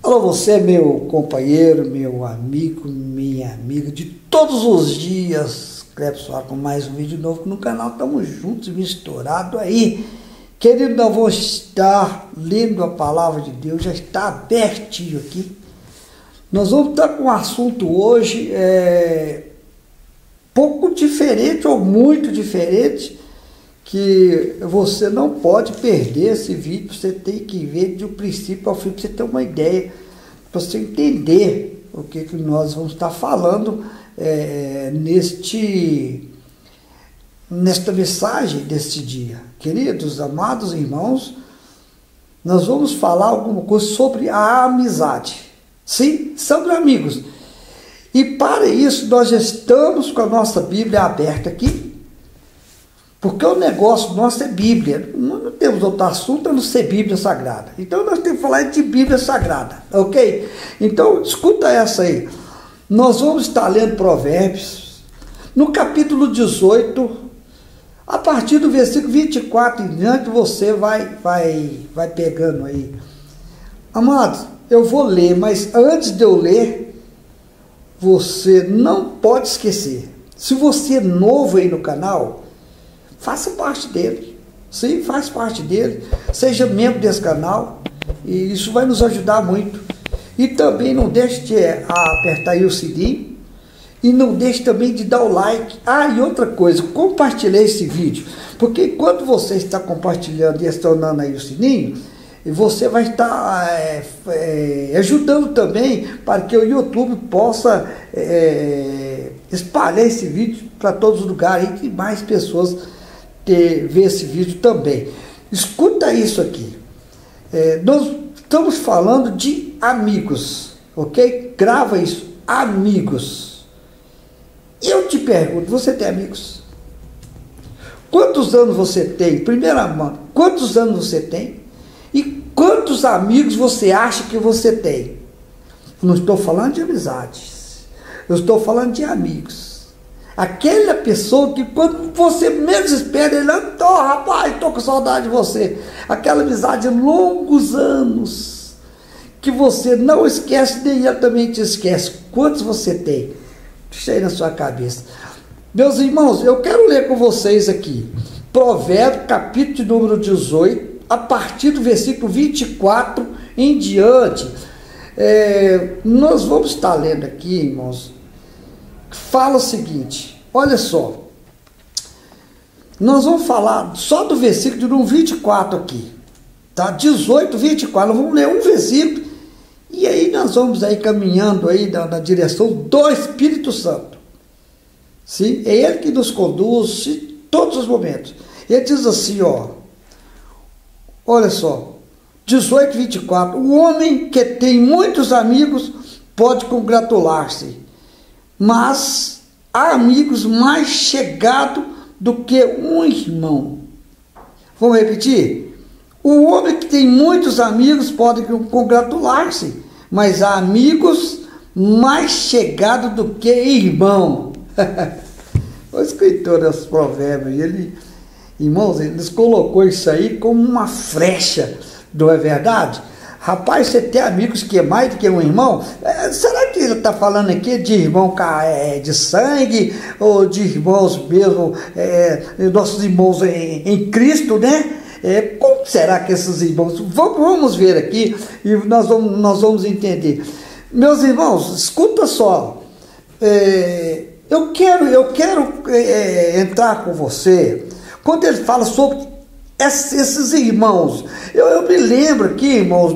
Alô, você, meu companheiro, meu amigo, minha amiga de todos os dias, Cleber Soares, com mais um vídeo novo no canal. Estamos juntos e misturados aí. Querido, nós vamos estar lendo a palavra de Deus, já está abertinho aqui. Nós vamos estar com um assunto hoje pouco diferente ou muito diferente, que você não pode perder esse vídeo. Você tem que ver de um princípio ao fim para você ter uma ideia, para você entender o que nós vamos estar falando nesta mensagem deste dia. Queridos, amados irmãos, nós vamos falar alguma coisa sobre a amizade. Sim, sobre amigos. E para isso nós já estamos com a nossa Bíblia aberta aqui, porque o negócio nosso é Bíblia. Não temos outro assunto a não ser Bíblia Sagrada. Então nós temos que falar de Bíblia Sagrada, ok? Então escuta essa aí. Nós vamos estar lendo Provérbios, no capítulo 18, a partir do versículo 24 em diante, você vai pegando aí. Amados, eu vou ler, mas antes de eu ler, você não pode esquecer. Se você é novo aí no canal, faça parte dele. Sim, faz parte dele. Seja membro desse canal. E isso vai nos ajudar muito. E também não deixe de apertar aí o sininho. E não deixe também de dar o like. Ah, e outra coisa, compartilhe esse vídeo. Porque enquanto você está compartilhando e acionando aí o sininho, você vai estar ajudando também para que o YouTube possa espalhar esse vídeo para todos os lugares e que mais pessoas ver esse vídeo também. Escuta isso aqui. Nós estamos falando de amigos, ok? Grava isso, amigos. Eu te pergunto, você tem amigos? Quantos anos você tem? Primeira mão, quantos anos você tem? E quantos amigos você acha que você tem? Não estou falando de amizades, eu estou falando de amigos. Aquela pessoa que quando você menos espera, ele rapaz, estou com saudade de você. Aquela amizade de longos anos, que você não esquece, nem ele também te esquece. Quantos você tem? Deixa aí na sua cabeça. Meus irmãos, eu quero ler com vocês aqui, Provérbios, capítulo de número 18, a partir do versículo 24 em diante. Nós vamos estar lendo aqui, irmãos, fala o seguinte, olha só, nós vamos falar só do versículo do 24 aqui, tá? 18, 24, nós vamos ler um versículo, e aí nós vamos aí caminhando aí na direção do Espírito Santo, sim? É Ele que nos conduz em todos os momentos. Ele diz assim, olha só, 18, 24, o homem que tem muitos amigos pode congratular-se, mas há amigos mais chegados do que um irmão. Vamos repetir? O homem que tem muitos amigos pode congratular-se, mas há amigos mais chegados do que irmão. O escritor dos Provérbios, irmãos, ele colocou isso aí como uma flecha, não é verdade? Rapaz, você tem amigos que é mais do que um irmão? Será que ele está falando aqui de irmão de sangue, ou de irmãos mesmo, nossos irmãos em Cristo, né? Como será que esses irmãos... Vamos ver aqui e nós vamos entender. Meus irmãos, escuta só. Eu quero entrar com você, quando ele fala sobre esses irmãos. Eu me lembro aqui, irmãos,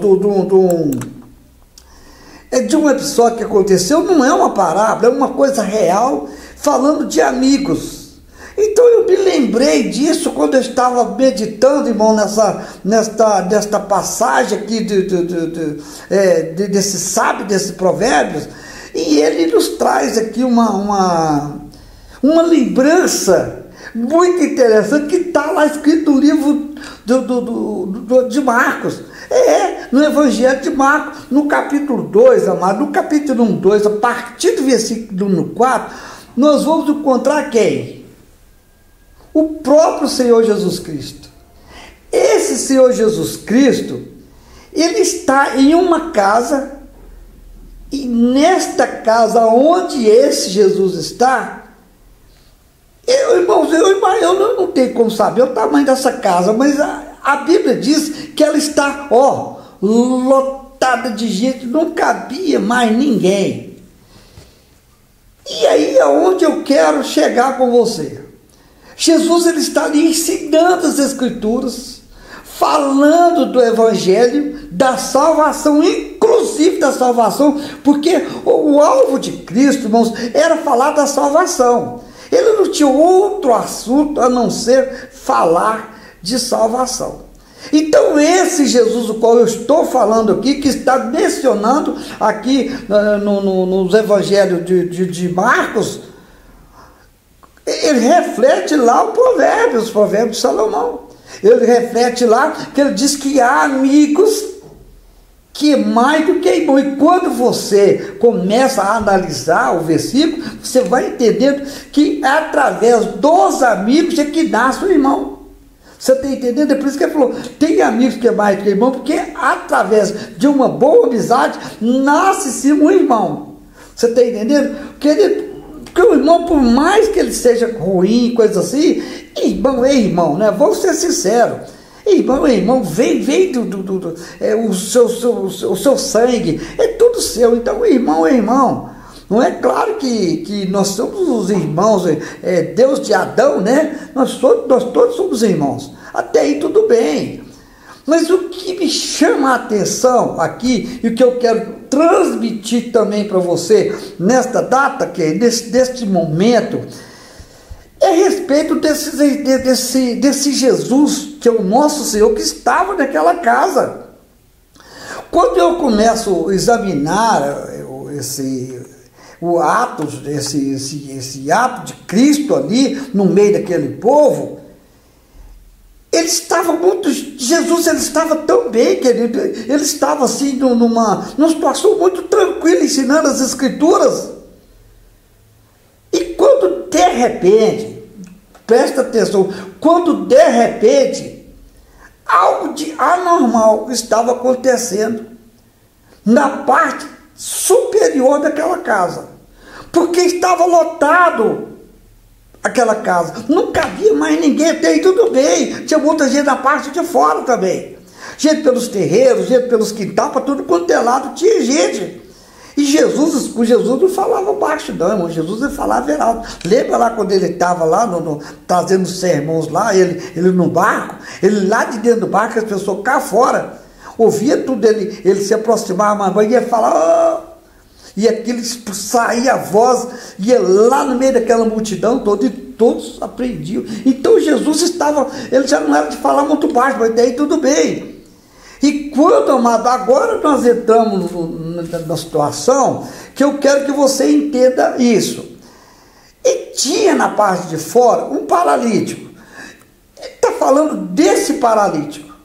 de um episódio que aconteceu. Não é uma parábola, é uma coisa real, falando de amigos. Então eu me lembrei disso quando eu estava meditando, irmão, nesta passagem aqui desse sábio, desse Provérbios, e ele nos traz aqui uma lembrança muito interessante, que está lá escrito no livro de Marcos, no Evangelho de Marcos, no capítulo 2, amado, no capítulo 2, a partir do versículo 4, nós vamos encontrar quem? O próprio Senhor Jesus Cristo. Esse Senhor Jesus Cristo, Ele está em uma casa, e nesta casa onde esse Jesus está, irmãos, eu não tenho como saber o tamanho dessa casa, mas a Bíblia diz que ela está, lotada de gente, não cabia mais ninguém. E aí é onde eu quero chegar com você. Jesus, ele está ali ensinando as Escrituras, falando do Evangelho, da salvação, inclusive da salvação, porque o alvo de Cristo, irmãos, era falar da salvação. Ele não tinha outro assunto a não ser falar de salvação. Então esse Jesus, o qual eu estou falando aqui, que está mencionando aqui nos evangelhos de Marcos, ele reflete lá os provérbios de Salomão. Ele reflete lá que ele diz que há amigos que é mais do que irmão. E quando você começa a analisar o versículo, você vai entendendo que através dos amigos é que nasce o irmão. Você está entendendo? É por isso que ele falou, tem amigos que é mais do que irmão, porque através de uma boa amizade nasce sim um irmão. Você está entendendo? Porque o irmão, por mais que ele seja ruim, coisa assim, irmão é irmão, né? Vamos ser sinceros. Irmão é irmão, vem o seu sangue, é tudo seu. Então o irmão é irmão. Não é claro que nós somos os irmãos, Deus de Adão, né? Nós todos somos irmãos. Até aí tudo bem. Mas o que me chama a atenção aqui, e o que eu quero transmitir também para você nesta data, neste momento, é a respeito desse Jesus, que é o nosso Senhor, que estava naquela casa. Quando eu começo a examinar esse ato de Cristo ali no meio daquele povo, Jesus ele estava tão bem, querido, ele estava assim numa situação muito tranquila, ensinando as Escrituras. E quando de repente, presta atenção, quando de repente algo de anormal estava acontecendo na parte superior daquela casa, porque estava lotado aquela casa, não cabia mais ninguém, até aí tudo bem, tinha muita gente na parte de fora também, gente pelos terreiros, gente pelos quintais, para tudo quanto é lado tinha gente. E Jesus não falava baixo não, irmão. Jesus ele falava alto. Lembra lá quando ele estava lá trazendo os sermões lá, ele no barco, ele lá de dentro do barco, as pessoas cá fora ouvia tudo, ele se aproximava mais, ia falar, e aquilo saía a voz, ia lá no meio daquela multidão toda, e todos aprendiam. Então Jesus ele já não era de falar muito baixo, mas daí tudo bem. E quando, amado, agora nós entramos na situação que eu quero que você entenda isso. E tinha na parte de fora um paralítico. Ele está falando desse paralítico.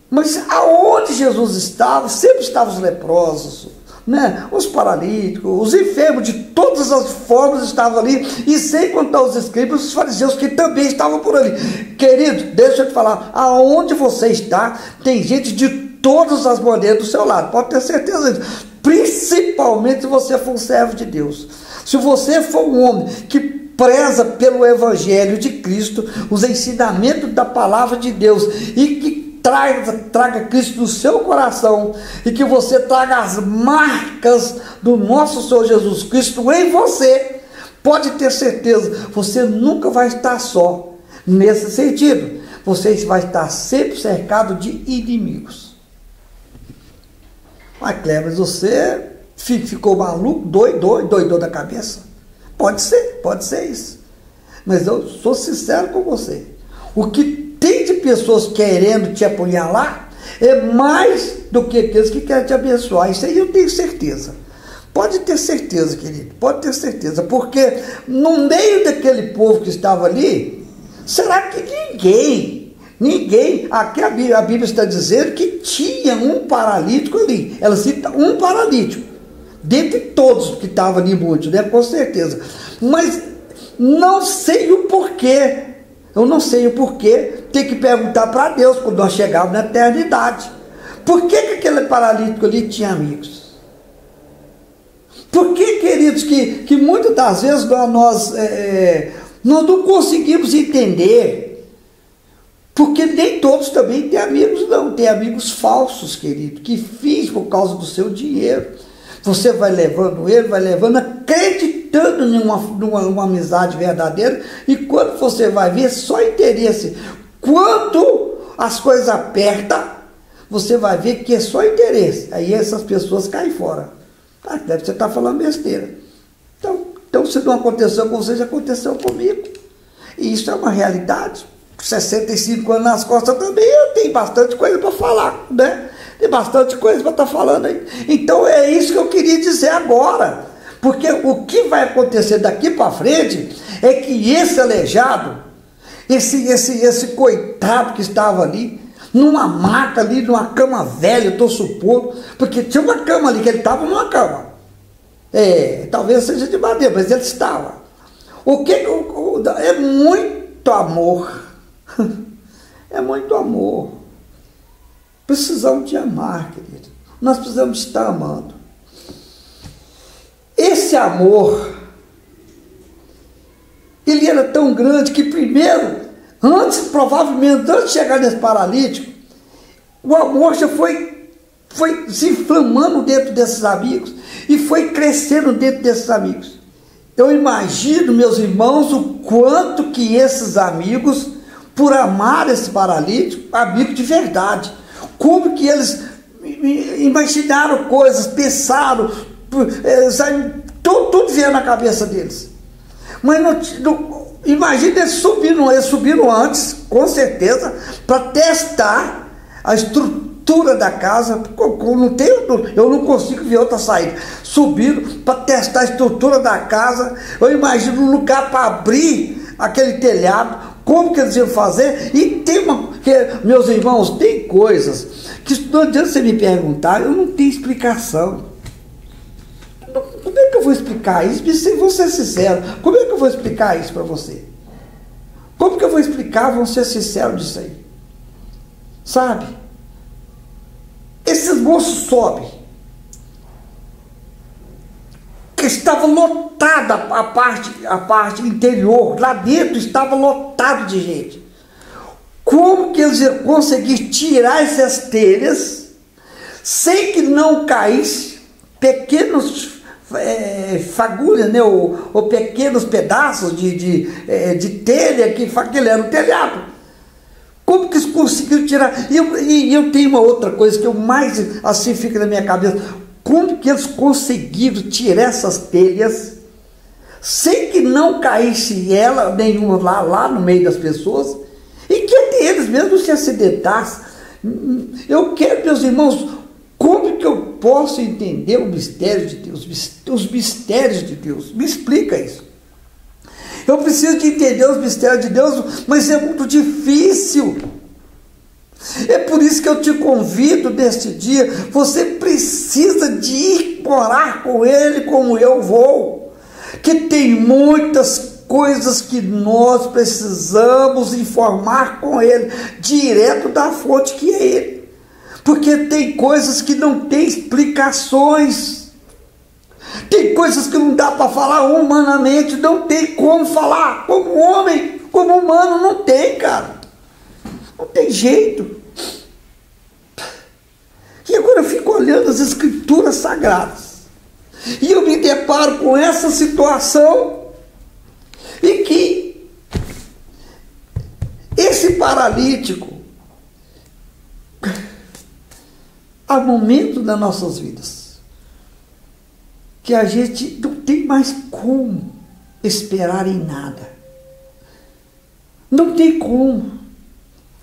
Mas aonde Jesus estava, sempre estavam os leprosos, né? Os paralíticos, os enfermos de todas as formas estavam ali, e sem contar os escribas, os fariseus que também estavam por ali. Querido, deixa eu te falar, aonde você está, tem gente de todas as maneiras do seu lado, pode ter certeza disso, principalmente se você for um servo de Deus. Se você for um homem que preza pelo Evangelho de Cristo, os ensinamentos da palavra de Deus, e que traga Cristo no seu coração, e que você traga as marcas do nosso Senhor Jesus Cristo em você, pode ter certeza, você nunca vai estar só nesse sentido. Você vai estar sempre cercado de inimigos. Mas Cleber, você ficou maluco, doidou da cabeça? Pode ser isso. Mas eu sou sincero com você, o que tem de pessoas querendo te apunhalar é mais do que aqueles que querem te abençoar. Isso aí eu tenho certeza. Pode ter certeza, querido, pode ter certeza, porque no meio daquele povo que estava ali, será que ninguém, aqui a Bíblia está dizendo que tinha um paralítico ali, ela cita um paralítico, dentre todos que estavam ali muitos, né, com certeza, mas não sei o porquê. Eu não sei o porquê ter que perguntar para Deus quando nós chegarmos na eternidade. Por que aquele paralítico ali tinha amigos? Por que, queridos, que muitas das vezes nós não conseguimos entender? Porque nem todos também têm amigos, não. Tem amigos falsos, querido, que fingem por causa do seu dinheiro. Você vai levando ele, vai levando, acreditando numa amizade verdadeira, e quando você vai ver, só interesse. Quando as coisas apertam, você vai ver que é só interesse. Aí essas pessoas caem fora. Ah, deve você estar falando besteira. Então, se não aconteceu com você, já aconteceu comigo. E isso é uma realidade. 65 anos nas costas também, eu tenho bastante coisa para falar, né? Tem bastante coisa para estar falando aí. Então é isso que eu queria dizer agora. Porque o que vai acontecer daqui para frente é que esse aleijado, esse coitado que estava ali, numa maca ali, numa cama velha, eu estou supondo, porque tinha uma cama ali, que ele estava numa cama. Talvez seja de madeira, mas ele estava. É muito amor. É muito amor. Precisamos de amar, querido. Nós precisamos estar amando. Esse amor, ele era tão grande que primeiro, provavelmente antes de chegar nesse paralítico, o amor já foi se inflamando dentro desses amigos e foi crescendo dentro desses amigos. Eu imagino, meus irmãos, o quanto que esses amigos, por amar esse paralítico, amigo de verdade, como que eles imaginaram coisas, pensaram, tudo veio na cabeça deles. Mas imagina eles subiram antes, com certeza, para testar a estrutura da casa. Eu não consigo ver outra saída. Subiram para testar a estrutura da casa. Eu imagino um lugar para abrir aquele telhado. Como que eles iam fazer? E meus irmãos, tem coisas que não adianta você me perguntar, eu não tenho explicação. Como é que eu vou explicar isso? Vou ser sincero, como é que eu vou explicar isso para você? Como que eu vou explicar, vou ser sincero disso aí? Sabe? Esses moços sobem, que estava lotada a parte interior, lá dentro estava lotado de gente. Como que eles iam conseguir tirar essas telhas sem que não caísse pequenos fagulhas, né, ou pequenos pedaços de telha que era um telhado? Como que eles conseguiram tirar? E eu tenho uma outra coisa que eu mais assim fica na minha cabeça. Como que eles conseguiram tirar essas telhas sem que não caísse nenhuma lá no meio das pessoas, e que eles mesmos se acidentassem? Eu quero, meus irmãos, como que eu posso entender o mistério de Deus, os mistérios de Deus? Me explica isso. Eu preciso de entender os mistérios de Deus, mas é muito difícil. É por isso que eu te convido neste dia. Você precisa de ir morar com Ele como eu vou. Que tem muitas coisas que nós precisamos informar com Ele, direto da fonte que é Ele. Porque tem coisas que não tem explicações. Tem coisas que não dá para falar humanamente, não tem como falar. Como homem, como humano, não tem, cara. Não tem jeito. E agora eu fico olhando as escrituras sagradas. E eu me deparo com essa situação. E que esse paralítico, há momentos nas nossas vidas que a gente não tem mais como esperar em nada. Não tem como.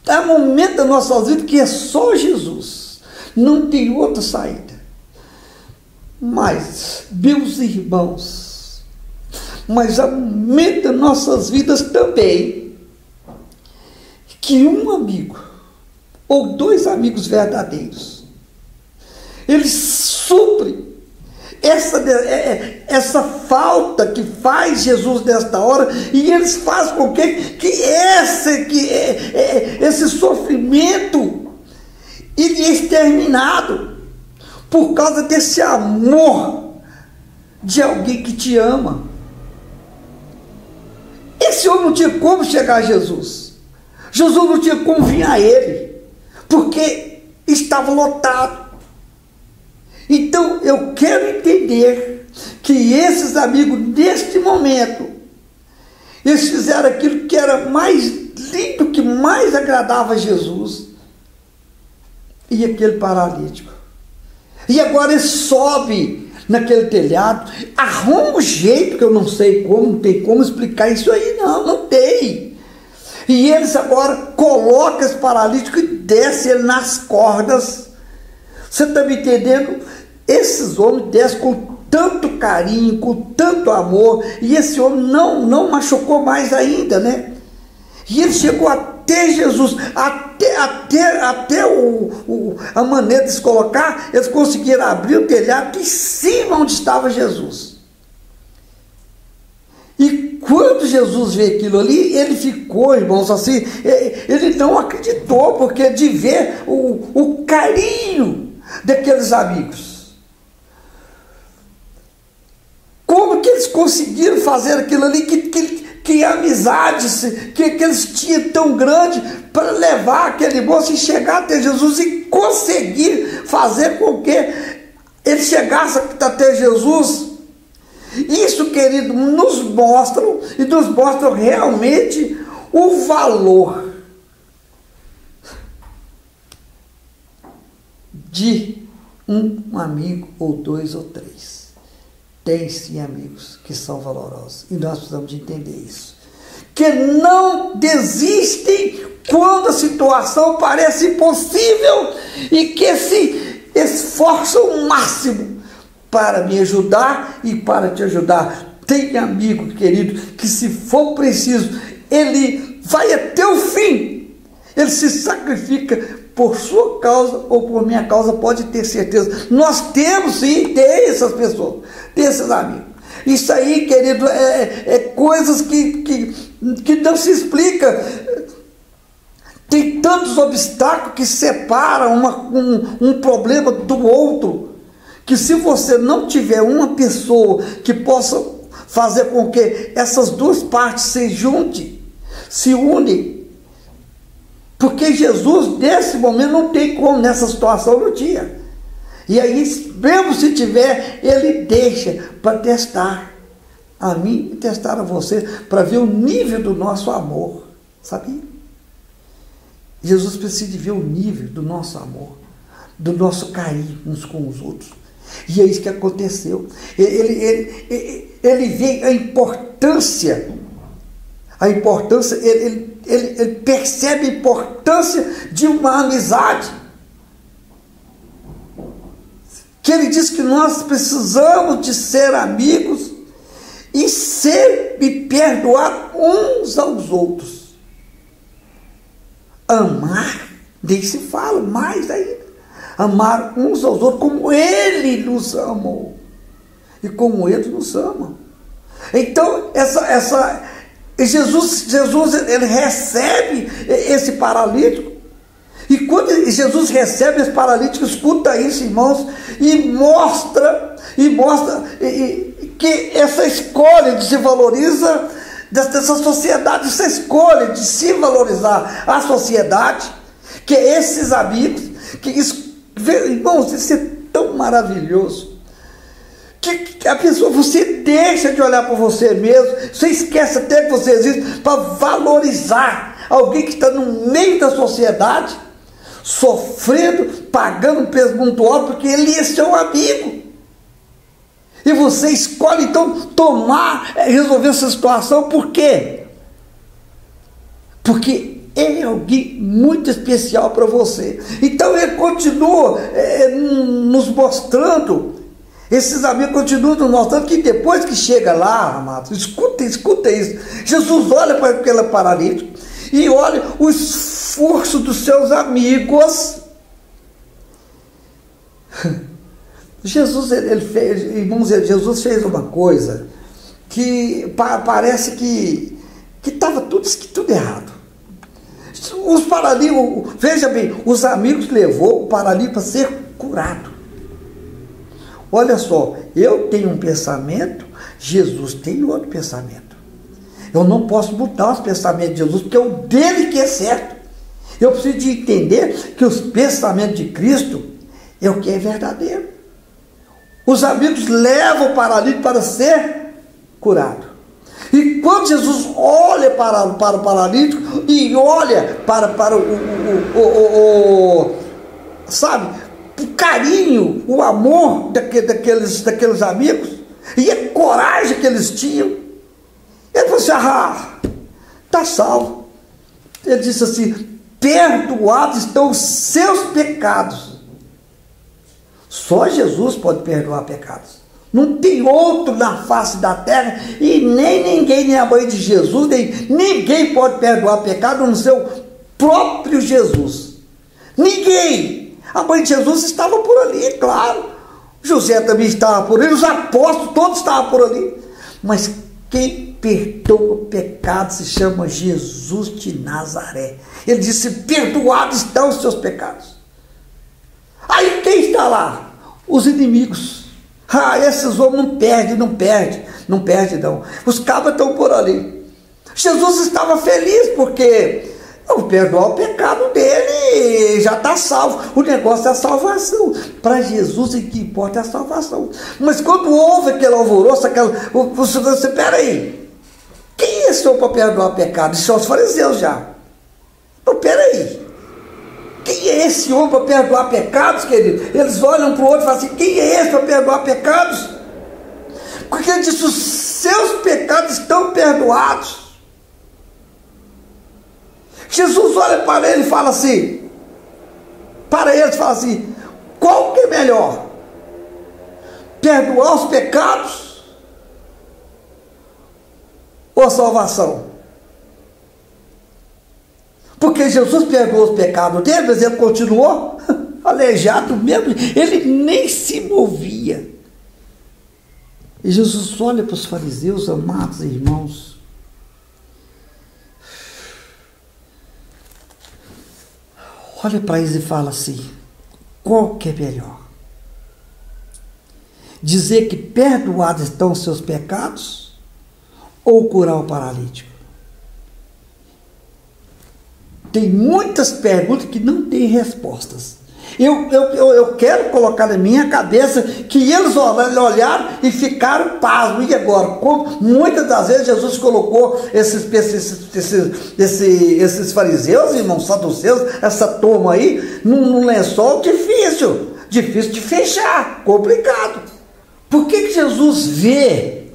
Há momentos da nossa vida que é só Jesus. Não tem outra saída. Mas, meus irmãos, há momentos das nossas vidas também que um amigo ou dois amigos verdadeiros, eles suprem essa falta que faz Jesus nesta hora, e eles fazem com que esse sofrimento ele é exterminado por causa desse amor de alguém que te ama. Esse homem não tinha como chegar a Jesus. Jesus não tinha como vir a ele, porque estava lotado. Então eu quero entender que esses amigos, neste momento, eles fizeram aquilo que era mais lindo, que mais agradava a Jesus. E aquele paralítico. E agora ele sobe naquele telhado, arruma um jeito que eu não sei como, não tem como explicar isso aí, não tem. E eles agora colocam esse paralítico e descem ele nas cordas. Você está me entendendo? Esses homens descem com tanto carinho, com tanto amor, e esse homem não machucou mais ainda, né? E ele chegou até Jesus, até a maneira de se colocar, eles conseguiram abrir o telhado em cima onde estava Jesus. E quando Jesus vê aquilo ali, ele ficou, irmãos, assim, ele não acreditou, porque de ver o carinho daqueles amigos. Como que eles conseguiram fazer aquilo ali, que amizade que eles tinham tão grande para levar aquele moço e chegar até Jesus e conseguir fazer com que ele chegasse até Jesus. Isso, querido, nos mostram realmente o valor de um amigo, ou dois, ou três. Tem sim amigos que são valorosos, e nós precisamos de entender isso, que não desistem quando a situação parece impossível e que se esforçam o máximo para me ajudar e para te ajudar. Tem amigo, querido, que se for preciso, ele vai até o fim, ele se sacrifica por sua causa ou por minha causa, pode ter certeza. Nós temos sim, tem essas pessoas, tem esses amigos. Isso aí, querido, é coisas que não se explica. Tem tantos obstáculos que separam um problema do outro, que se você não tiver uma pessoa que possa fazer com que essas duas partes se juntem, se unem, porque Jesus, nesse momento, não tem como, nessa situação, não tinha. E aí, mesmo se tiver, ele deixa para testar a mim e testar a você, para ver o nível do nosso amor, sabia? Jesus precisa de ver o nível do nosso amor, do nosso carinho uns com os outros. E é isso que aconteceu. Ele vê a importância, ele percebe a importância de uma amizade. Que ele diz que nós precisamos de ser amigos e perdoar uns aos outros. Amar, nem se fala mais ainda. Amar uns aos outros como ele nos amou e como ele nos ama. Então, Jesus ele recebe esse paralítico, e quando Jesus recebe esse paralítico, escuta isso, irmãos, e mostra que essa escolha de se valorizar dessa sociedade, essa escolha de se valorizar a sociedade, que esses amigos, irmãos, isso é tão maravilhoso, que a pessoa, você deixa de olhar para você mesmo, você esquece até que você existe, para valorizar alguém que está no meio da sociedade, sofrendo, pagando um preço muito alto, porque ele é seu amigo. E você escolhe então resolver essa situação. Por quê? Porque é alguém muito especial para você. Então ele continua nos mostrando, esses amigos continuam nos mostrando que depois que chega lá, amados, escuta isso, Jesus olha para aquele paralítico e olha o esforço dos seus amigos Jesus, ele fez, irmãos, Jesus fez uma coisa que parece que estava tudo errado. Os paralíticos, veja bem, os amigos levou o paralítico para ser curado. Olha só, eu tenho um pensamento, Jesus tem outro pensamento. Eu não posso mudar os pensamentos de Jesus, porque é o dele que é certo. Eu preciso de entender que os pensamentos de Cristo é o que é verdadeiro. Os amigos levam o paralítico para ser curado. E quando Jesus olha para o paralítico e olha para sabe, o carinho, o amor daqueles amigos e a coragem que eles tinham, ele falou assim: está salvo. Ele disse assim: perdoados estão os seus pecados. Só Jesus pode perdoar pecados. Não tem outro na face da terra, e nem ninguém, nem a mãe de Jesus, ninguém pode perdoar pecado no seu próprio Jesus. Ninguém. A mãe de Jesus estava por ali, claro. José também estava por ali, os apóstolos todos estavam por ali. Mas quem perdoa o pecado se chama Jesus de Nazaré. Ele disse: perdoados estão os seus pecados. Aí quem está lá? Os inimigos. Esses homens não perde não. Os cabras estão por ali. Jesus estava feliz porque ao perdoar o pecado dele, já está salvo. O negócio é a salvação. Para Jesus o que importa é a salvação. Mas quando houve aquele alvoroço, você, peraí, quem é esse homem para perdoar o pecado? Isso são os fariseus já. Então, peraí. Quem é esse homem para perdoar pecados, querido? Eles olham para o outro e falam assim: quem é esse para perdoar pecados? Porque ele disse: os seus pecados estão perdoados. Jesus olha para ele e fala assim, qual que é melhor? Perdoar os pecados ou a salvação? Porque Jesus perdoou os pecados dele, mas ele continuou aleijado mesmo, ele nem se movia. E Jesus olha para os fariseus, amados irmãos, olha para eles e fala assim: qual que é melhor? Dizer que perdoados estão os seus pecados ou curar o paralítico? Tem muitas perguntas que não têm respostas. Eu quero colocar na minha cabeça que eles olharam e ficaram pasmos. E agora? Como muitas das vezes Jesus colocou esses fariseus, irmãos, saduceus, essa turma aí, num lençol difícil de fechar, complicado. Por que Jesus vê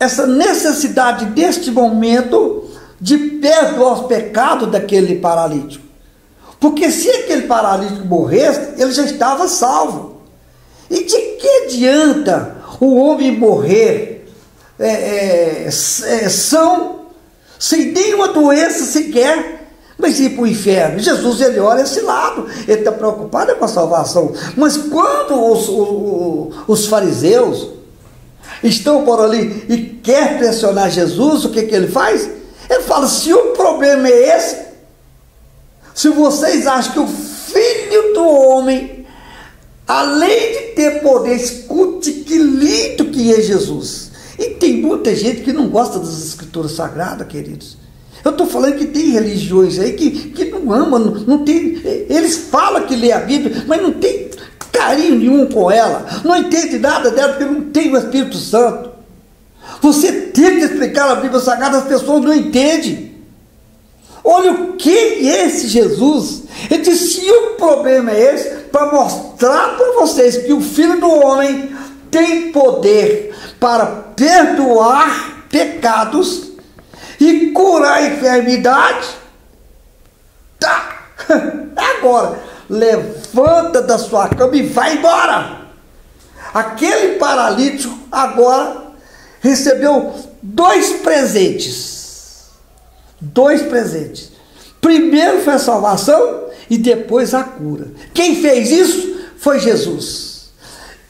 essa necessidade deste momento de perdoar os pecados daquele paralítico? Porque se aquele paralítico morresse, ele já estava salvo. E de que adianta o homem morrer são, sem nenhuma doença sequer, mas ir para o inferno? Jesus, ele olha esse lado, ele está preocupado com a salvação. Mas quando os fariseus estão por ali e quer pressionar Jesus, o que ele faz? Ele fala: se o problema é esse, se vocês acham que o Filho do Homem, além de ter poder, escute que lindo que é Jesus. E tem muita gente que não gosta das Escrituras Sagradas, queridos. Eu estou falando que tem religiões aí que não amam, não tem, eles falam que lê a Bíblia, mas não tem carinho nenhum com ela, não entende nada dela, porque não tem o Espírito Santo. Você tem que explicar a Bíblia Sagrada, as pessoas não entendem. Olha o que é esse Jesus. Ele disse: se o problema é esse, para mostrar para vocês que o Filho do Homem tem poder para perdoar pecados e curar a enfermidade, tá, agora levanta da sua cama e vai embora. Aquele paralítico agora recebeu dois presentes. Primeiro foi a salvação e depois a cura. Quem fez isso foi Jesus.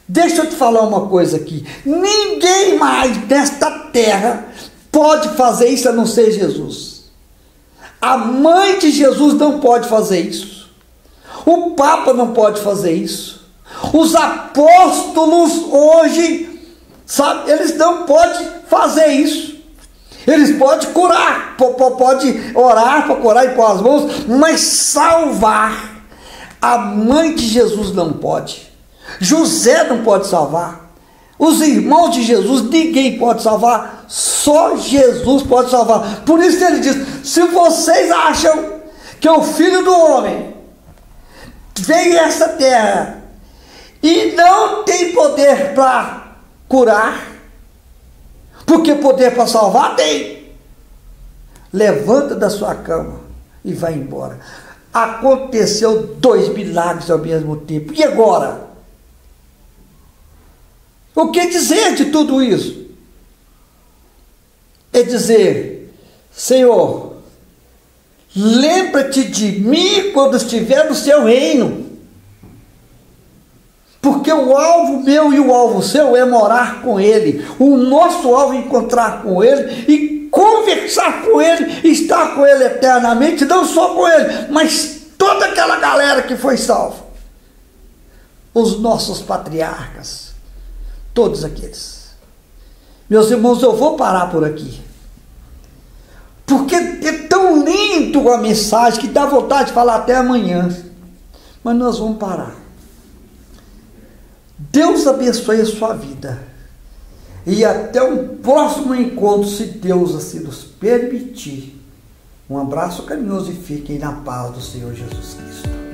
Deixa eu te falar uma coisa aqui. Ninguém mais nesta terra pode fazer isso a não ser Jesus. A mãe de Jesus não pode fazer isso. O Papa não pode fazer isso. Os apóstolos hoje, sabe, eles não podem fazer isso. Eles podem curar, podem orar para curar e pôr as mãos, mas salvar, a mãe de Jesus não pode. José não pode salvar. Os irmãos de Jesus, ninguém pode salvar. Só Jesus pode salvar. Por isso ele diz: se vocês acham que o Filho do Homem veio a essa terra e não tem poder para curar, porque poder para salvar tem, levanta da sua cama e vai embora. Aconteceu 2 milagres ao mesmo tempo. E agora? O que dizer de tudo isso? É dizer: Senhor, lembra-te de mim quando estiver no seu reino. Porque o alvo meu e o alvo seu é morar com Ele. O nosso alvo é encontrar com Ele e conversar com Ele, estar com Ele eternamente, não só com Ele, mas toda aquela galera que foi salva. Os nossos patriarcas, todos aqueles. Meus irmãos, eu vou parar por aqui, porque é tão lindo a mensagem que dá vontade de falar até amanhã, mas nós vamos parar. Deus abençoe a sua vida e até um próximo encontro, se Deus assim nos permitir. Um abraço carinhoso e fiquem na paz do Senhor Jesus Cristo.